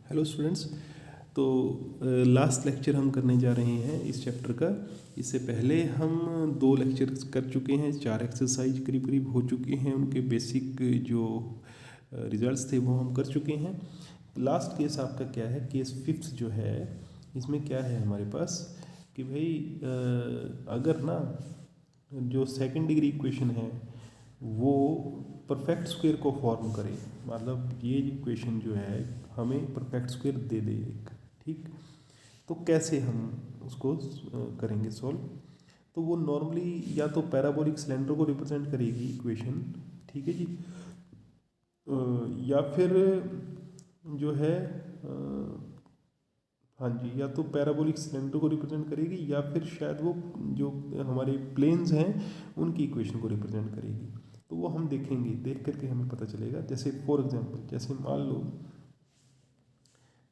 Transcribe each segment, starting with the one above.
Hello students. तो last lecture हम करने जा रहे हैं इस चैप्टर का। इससे पहले हम 2 लेक्चर कर चुके हैं, 4 एक्सरसाइज करीब करीब हो चुके हैं, उनके बेसिक जो रिजल्ट्स थे वो हम कर चुके हैं। लास्ट केस आपका क्या है, केस 5 जो है, इसमें क्या है हमारे पास कि भाई अगर ना जो सेकंड डिग्री इक्वेशन है वो परफेक्ट स्क्वायर को फॉर्म करे, मतलब ये इक्वेशन जो है हमें परफेक्ट स्क्वायर दे दे एक, ठीक। तो कैसे हम उसको करेंगे सॉल्व। तो वो नॉर्मली या तो पैराबोलिक सिलेंडर को रिप्रेजेंट करेगी इक्वेशन, ठीक है जी, या फिर जो है हाँ जी, या तो पैराबोलिक सिलेंडर को रिप्रेजेंट करेगी या फिर शायद वो जो हमारे प्लेन्स हैं उनकी इक्वेशन को रिप्रेजेंट करेगी। तो वो हम देखेंगे, देख करके हमें पता चलेगा। जैसे फॉर एग्जांपल, जैसे मान लो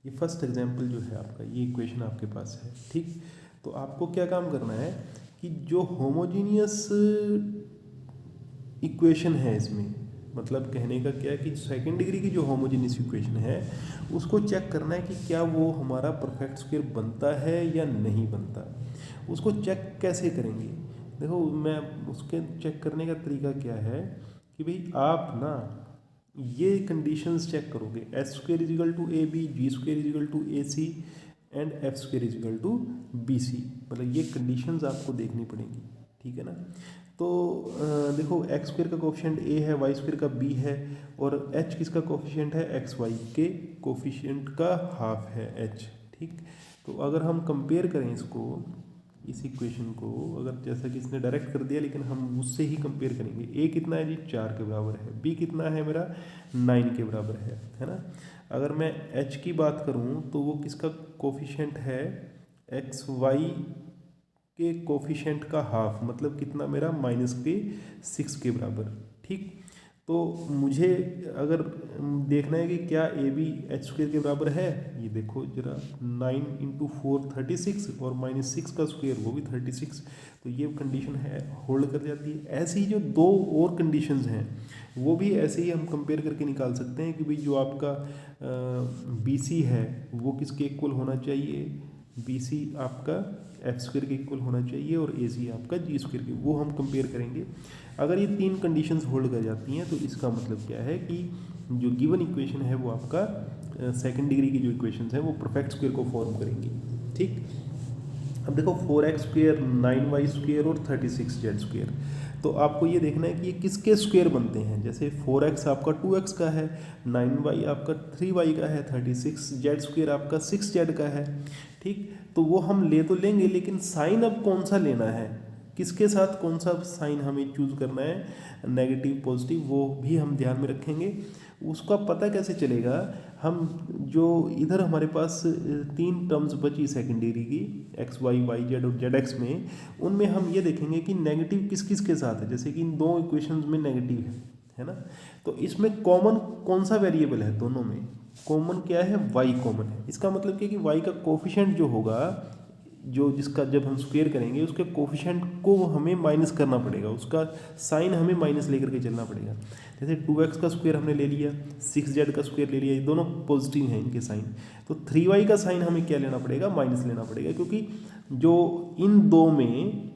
ये फर्स्ट एग्जांपल जो है आपका, ये इक्वेशन आपके पास है, ठीक। तो आपको क्या काम करना है कि जो होमोजीनियस इक्वेशन है इसमें, मतलब कहने का क्या है कि सेकंड डिग्री की जो होमोजीनियस इक्वेशन है उसको चेक करना है कि क्या वो हमारा परफेक्ट स्क्वायर बनता है या नहीं बनता। उसको चेक कैसे करेंगे, देखो मैं उसके चेक करने का तरीका क्या है कि भाई आप ना ये कंडीशंस चेक करोगे, H square is equal to A B, G square is equal to A C and F square is equal to B C, मतलब ये कंडीशंस आपको देखनी पड़ेंगी, ठीक है ना। तो देखो एक्स स्क्वायर का कोफिशिएंट ए है, वाई स्क्वायर का बी है, और एच किसका कोफिशिएंट है, एक्स वाई के कोफिशिएंट का हाफ है एच, ठीक। तो अगर हम कंपेयर करें इसको, इस इक्वेशन को, अगर जैसा कि इसने डायरेक्ट कर दिया लेकिन हम उससे ही कंपेयर करेंगे। ए कितना है जी, 4 के बराबर है, बी कितना है मेरा 9 के बराबर है ना। अगर मैं एच की बात करूं तो वो किसका कोफिशिएंट है, एक्स वाई के कोफिशिएंट का हाफ, मतलब कितना मेरा -6 के बराबर, ठीक। तो मुझे अगर देखना है कि क्या ए बी एच स्क्वायर के बराबर है, ये देखो जरा, 9 इंटू 4 36 और -6 का स्क्वायर वो भी 36, तो ये कंडीशन है, होल्ड कर जाती है। ऐसे ही जो 2 और कंडीशंस हैं वो भी ऐसे ही हम कंपेयर करके निकाल सकते हैं कि भाई जो आपका बी सी है वो किसके इक्वल होना चाहिए, बी सी आपका एफ स्क्वायर के इक्वल होना चाहिए और ए सी आपका जी स्क्वायर के, वो हम कंपेयर करेंगे। अगर ये 3 कंडीशंस होल्ड कर जाती हैं तो इसका मतलब क्या है कि जो गिवन इक्वेशन है वो आपका सेकंड डिग्री की जो इक्वेशंस हैं वो परफेक्ट स्क्वायर को फॉर्म करेंगी, ठीक। अब देखो 4x स्क्वायर, 9y स्क्वायर और 36z स्क्वायर, तो आपको ये देखना है कि ये किसके स्क्वायर बनते हैं। जैसे 4x आपका 2x का है, 9y आपका 3y का है, 36z स्क्वायर आपका 6z का है, ठीक। तो वो हम ले तो लेंगे लेकिन साइन अब कौन सा लेना है, किसके साथ कौन सा साइन हमें चूज़ करना है, नेगेटिव पॉजिटिव, वो भी हम ध्यान में रखेंगे। उसका पता कैसे चलेगा, हम जो इधर हमारे पास 3 टर्म्स बची सेकंड डिग्री की, एक्स वाई, वाई जेड और जेड एक्स में, उनमें हम ये देखेंगे कि नेगेटिव किस किस के साथ है। जैसे कि इन 2 इक्वेशंस में नेगेटिव है ना, तो इसमें कॉमन कौन सा वेरिएबल है, दोनों में कॉमन क्या है, वाई कॉमन है। इसका मतलब क्या है कि वाई का कोफिशिएंट जो होगा, जो जिसका जब हम स्क्वायर करेंगे उसके कोफिशिएंट को हमें माइनस करना पड़ेगा, उसका साइन हमें माइनस लेकर के चलना पड़ेगा। जैसे 2x का स्क्वायर हमने ले लिया, 6z का स्क्वायर ले लिया, ये दोनों पॉजिटिव हैं इनके साइन, तो 3y का साइन हमें क्या लेना पड़ेगा, माइनस लेना पड़ेगा, क्योंकि जो इन दो में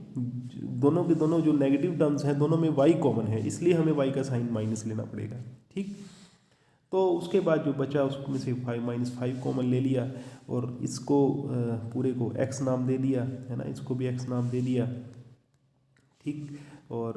दोनों के दोनों जो नेगेटिव टर्म्स हैं दोनों में y कॉमन है, इसलिए हमें y का साइन माइनस लेना पड़ेगा, ठीक। तो उसके बाद जो बचा उसमें से 5 कॉमन ले लिया और इसको पूरे को x नाम दे दिया, है ना, इसको भी x नाम दे दिया, ठीक। और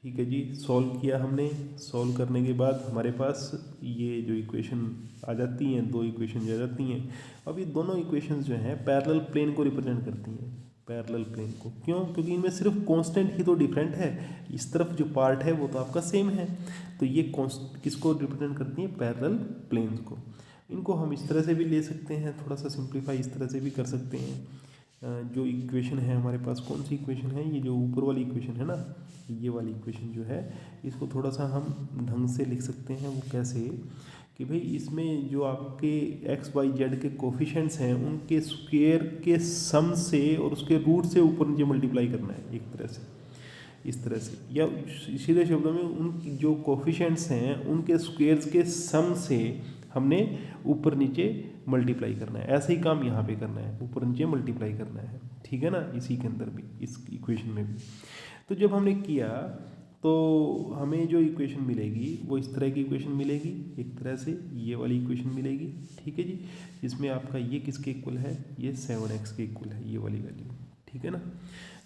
ठीक है जी, सॉल्व किया हमने। सॉल्व करने के बाद हमारे पास ये जो इक्वेशन आ जाती हैं, 2 इक्वेशन आ जाती हैं। अब ये दोनों इक्वेशंस जो हैं पैरेलल प्लेन को रिप्रेजेंट करती हैं, पैरेलल प्लेन को, क्यों, क्योंकि इनमें सिर्फ कांस्टेंट ही तो डिफरेंट है, इस तरफ जो पार्ट है वो तो आपका सेम है। तो ये किसको रिप्रेजेंट करती हैं, पैरेलल प्लेन्स को। इनको हम इस तरह से भी ले सकते हैं, थोड़ा सा सिंप्लीफाई इस तरह से भी कर सकते हैं। जो इक्वेशन है हमारे पास, कौन सी इक्वेशन है, ये जो ऊपर वाली इक्वेशन है ना, ये वाली इक्वेशन जो है, इसको थोड़ा सा हम ढंग से लिख सकते हैं। वो कैसे कि भाई इसमें जो आपके एक्स वाई जेड के कोफिशिएंट्स हैं उनके स्क्वायर के सम से और उसके रूट से ऊपर नीचे मल्टीप्लाई करना है, एक तरह से, इस तरह से, या सीधे शब्दों में उन जो कोफिशिएंट्स हैं उनके स्क्वायर्स के सम से हमने ऊपर नीचे मल्टीप्लाई करना है। ऐसा ही काम यहाँ पे करना है, ऊपर नीचे मल्टीप्लाई करना है, ठीक है ना, इसी के अंदर भी, इस इक्वेशन में भी। तो जब हमने किया तो हमें जो इक्वेशन मिलेगी वो इस तरह की इक्वेशन मिलेगी, एक तरह से ये वाली इक्वेशन मिलेगी, ठीक है जी। इसमें आपका ये किसके इक्वल है, ये 7x के इक्वल है, ये वाली वैल्यू, ठीक है ना।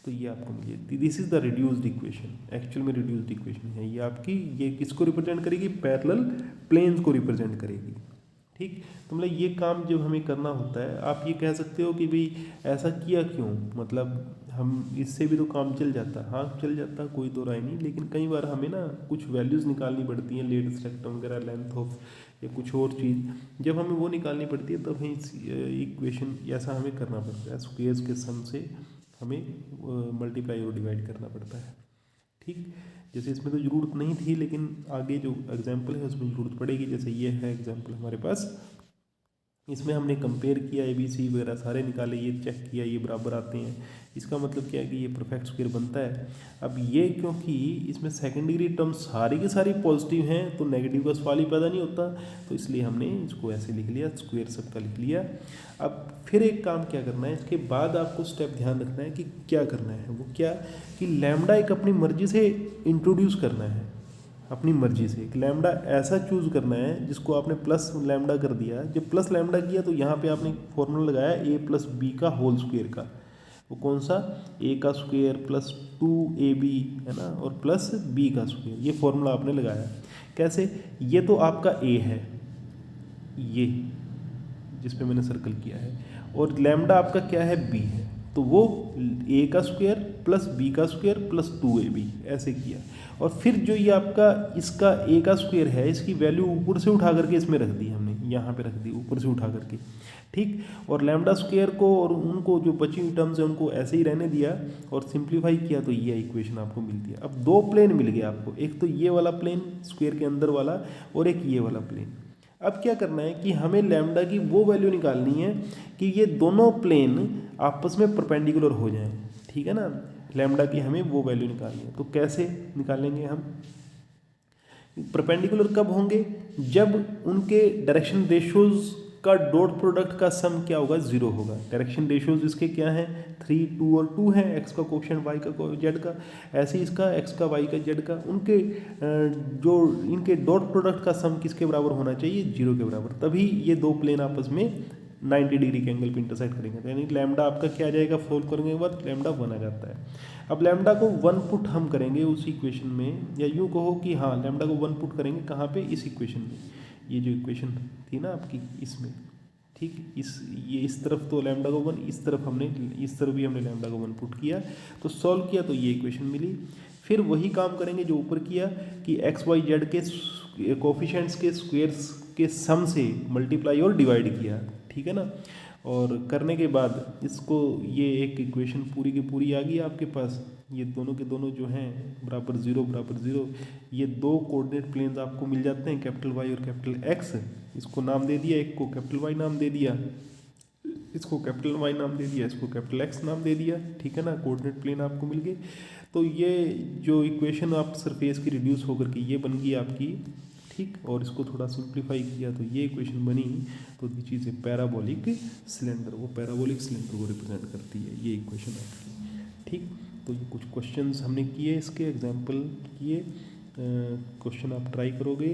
तो ये आपको मिली, this is the reduced equation, actual में रिड्यूस्ड इक्वेशन है ये आपकी। ये किसको रिप्रेजेंट करेगी, पैरेलल प्लेन्स को रिप्रेजेंट करेगी, ठीक। तो मतलब ये काम जब हमें करना होता है, आप ये कह सकते हो कि भाई ऐसा किया क्यों, मतलब हम इससे भी तो काम चल जाता, हाँ चल जाता, कोई दो राय नहीं, लेकिन कई बार हमें ना कुछ वैल्यूज़ निकालनी पड़ती हैं, लेट रेक्टम वगैरह, लेंथ ऑफ या कुछ और चीज़, जब हमें वो निकालनी पड़ती है तब हमें इक्वेशन ऐसा हमें करना पड़ता है, स्क्वेयर्स के सम से हमें मल्टीप्लाई और डिवाइड करना पड़ता है, ठीक। जैसे इसमें तो ज़रूरत नहीं थी, लेकिन आगे जो एग्जाम्पल है उसमें ज़रूरत पड़ेगी। जैसे ये है एग्जाम्पल हमारे पास, इसमें हमने कंपेयर किया, ABC वगैरह सारे निकाले, ये चेक किया, ये बराबर आते हैं, इसका मतलब क्या है कि ये परफेक्ट स्क्वायर बनता है। अब ये क्योंकि इसमें सेकंड डिग्री टर्म सारी की सारी पॉजिटिव हैं तो नेगेटिव का सवाल ही पैदा नहीं होता, तो इसलिए हमने इसको ऐसे लिख लिया, स्क्वायर सबका लिख लिया। अब फिर एक काम क्या करना है, इसके बाद आपको स्टेप ध्यान रखना है कि क्या करना है, वो क्या कि लैम्डा एक अपनी मर्जी से इंट्रोड्यूस करना है, अपनी मर्जी से एक लैम्डा ऐसा चूज़ करना है जिसको आपने प्लस लैम्डा कर दिया। जब प्लस लैम्डा किया तो यहाँ पे आपने फॉर्मूला लगाया A+B का होल स्क्वायर का, वो कौन सा, A का स्क्वायर प्लस 2AB है ना, और प्लस B का स्क्वायर, ये फॉर्मूला आपने लगाया। कैसे, ये तो आपका A है, ये जिस पे मैंने सर्कल किया है, और लैम्डा आपका क्या है, B है, तो वो A का स्क्वायर प्लस B का स्क्वायर प्लस 2AB ऐसे किया। और फिर जो ये आपका इसका A का स्क्वायर है, इसकी वैल्यू ऊपर से उठा करके इसमें रख दी हमने, यहाँ पे रख दी ऊपर से उठा करके, ठीक। और लैम्डा स्क्वायर को और उनको जो बची हुई टर्म्स है उनको ऐसे ही रहने दिया और सिंप्लीफाई किया, तो ये इक्वेशन आपको मिलती है। अब दो प्लेन मिल गए आपको, एक तो ये वाला प्लेन स्क्वायर के अंदर वाला और एक ये वाला प्लेन। अब क्या करना है कि हमें लैम्डा की वो वैल्यू निकालनी है कि ये दोनों प्लेन आपस में परपेंडिकुलर हो जाएं, ठीक है ना। लैम्डा की हमें वो वैल्यू निकालनी है, तो कैसे निकालेंगे हम, परपेंडिकुलर कब होंगे, जब उनके डायरेक्शन रेशियोज का डॉट प्रोडक्ट का सम क्या होगा, 0 होगा। डायरेक्शन रेशियोज इसके क्या हैं, 3, 2 और 2 हैं, x का कोएफिशिएंट y का z का, ऐसे ही इसका x का y का z का, उनके जो इनके डॉट प्रोडक्ट का सम किसके बराबर होना चाहिए, 0 के बराबर, तभी ये दो प्लेन आपस में 90 डिग्री के एंगल पे इंटरसेक्ट करेंगे। यानी लैम्डा आपका क्या आ जाएगा, सोल्व करने के बाद लैम्डा 1 आ जाता है। अब लैम्डा को 1 पुट हम करेंगे उस इक्वेशन में, या यूँ कहो कि हाँ लैम्डा को 1 पुट करेंगे कहाँ पे, इस इक्वेशन में, ये जो इक्वेशन थी ना आपकी इसमें, ठीक। ये इस तरफ तो लैम्डा को 1, इस तरफ हमने, इस तरफ भी हमने लैम्डा को 1 पुट किया, तो सॉल्व किया तो ये इक्वेशन मिली। फिर वही काम करेंगे जो ऊपर किया कि एक्स वाई जेड के कोफिशेंट्स के स्क्वेयर्स के सम से मल्टीप्लाई और डिवाइड किया, ठीक है ना। और करने के बाद इसको, ये एक इक्वेशन पूरी की पूरी आ गई आपके पास, ये दोनों के दोनों जो हैं बराबर 0 बराबर 0, ये दो कोऑर्डिनेट प्लेन्स आपको मिल जाते हैं, कैपिटल वाई और कैपिटल एक्स। इसको नाम दे दिया, एक को कैपिटल वाई नाम दे दिया, इसको कैपिटल वाई नाम दे दिया, इसको कैपिटल एक्स नाम दे दिया, ठीक है ना। कोऑर्डिनेट प्लेन आपको मिल गए। तो ये जो इक्वेशन आप सरफेस की रिड्यूस होकर के ये बन गई आपकी, ठीक। और इसको थोड़ा सिंप्लीफाई किया तो ये इक्वेशन बनी, तो दी चीज़ है पैराबोलिक सिलेंडर, वो पैराबोलिक सिलेंडर को रिप्रेजेंट करती है ये इक्वेशन आपकी, ठीक। तो ये कुछ क्वेश्चंस हमने किए, इसके एग्जांपल किए, क्वेश्चन आप ट्राई करोगे,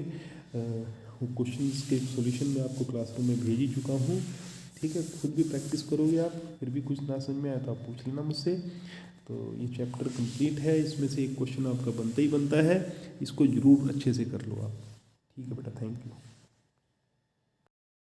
क्वेश्चंस के सॉल्यूशन मैं आपको क्लासरूम में भेज ही चुका हूँ, ठीक है। खुद भी प्रैक्टिस करोगे आप, फिर भी कुछ ना समझ में आया तो आप पूछ लेना मुझसे। तो ये चैप्टर कंप्लीट है, इसमें से एक क्वेश्चन आपका बनता ही बनता है, इसको ज़रूर अच्छे से कर लो आप, ठीक है बेटा, थैंक यू।